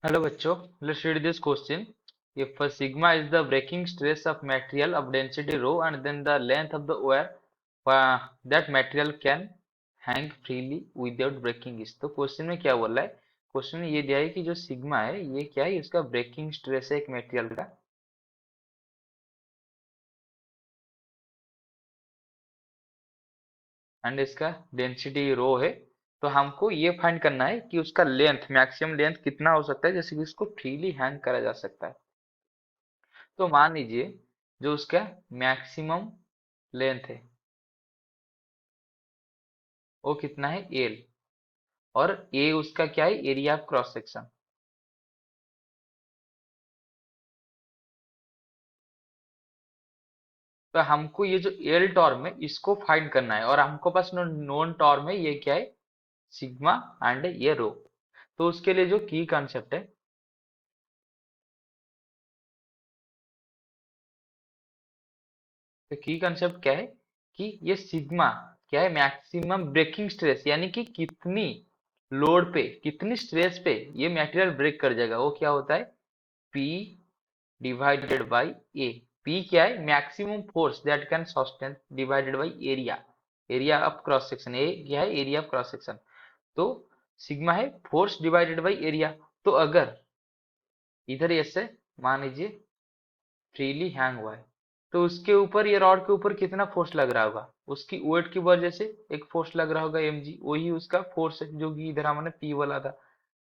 Hello बच्चों, let's read this question. If sigma is the breaking stress of material of density rho and then the length of the wire that material can hang freely without breaking is. तो question में क्या बोल रहा है? Question में ये दिया है कि जो सिग्मा है ये क्या है, इसका ब्रेकिंग स्ट्रेस है एक मटेरियल का, एंड इसका डेंसिटी रो है। तो हमको ये फाइंड करना है कि उसका लेंथ, मैक्सिमम लेंथ कितना हो सकता है, जैसे कि इसको फ्रीली हैंग करा जा सकता है। तो मान लीजिए जो उसका मैक्सिमम लेंथ है वो कितना है, एल, और ए उसका क्या है, एरिया ऑफ क्रॉस सेक्शन। तो हमको ये जो एल टॉर्म है इसको फाइंड करना है, और हमको पास नोन टॉर्म है ये क्या है, सिग्मा एंड ये रो। तो उसके लिए जो की कॉन्सेप्ट है, तो की कॉन्सेप्ट क्या है कि ये सिग्मा क्या है, मैक्सिमम ब्रेकिंग स्ट्रेस, यानी कि कितनी लोड पे, कितनी स्ट्रेस पे ये मटेरियल ब्रेक कर जाएगा, वो क्या होता है, P divided by A. P क्या है, maximum force that can sustain divided by area, area of cross section. A क्या है, एरिया ऑफ क्रॉस सेक्शन। तो सिग्मा है फोर्स डिवाइडेड बाई एरिया। तो अगर इधर ऐसे मान लीजिए फ्रीली हैंग हुआ है, तो उसके ऊपर, ये रॉड के ऊपर कितना फोर्स लग रहा होगा, उसकी वेट की वजह से एक फोर्स लग रहा होगा mg, वही उसका फोर्स है जो कि इधर हमने p बोला था,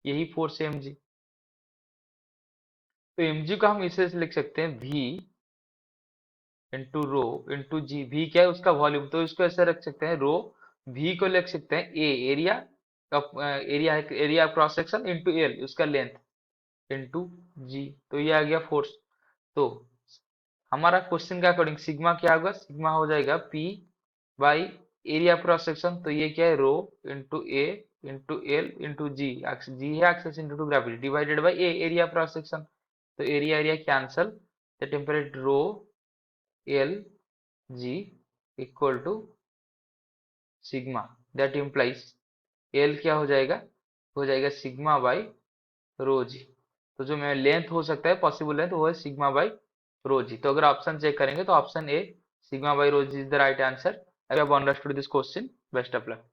यही फोर्स है mg। तो mg को हम इसे लिख सकते हैं v इंटू रो इंटू जी। भी क्या है, उसका वॉल्यूम, तो इसको ऐसे रख सकते हैं, रो भी को लिख सकते हैं A, area cross section, into L उसका लेंथ, इंटू जी। तो ये आ गया फोर्स। तो हमारा क्वेश्चन के अकॉर्डिंग सिग्मा क्या होगा, सिग्मा हो जाएगा P by area cross section. तो ये क्या है, rho into A into L into g, g है access into gravity, divided by A area cross section. तो area area cancel, the temperate rho L g equal to sigma, that implies L क्या हो जाएगा sigma by rho जी। तो जो मैं length हो सकता है, पॉसिबल लेंथ, वो है सिग्मा बाई रो जी। तो अगर ऑप्शन चेक करेंगे तो option A sigma by rho G is the right answer. I have understood this question, best of luck.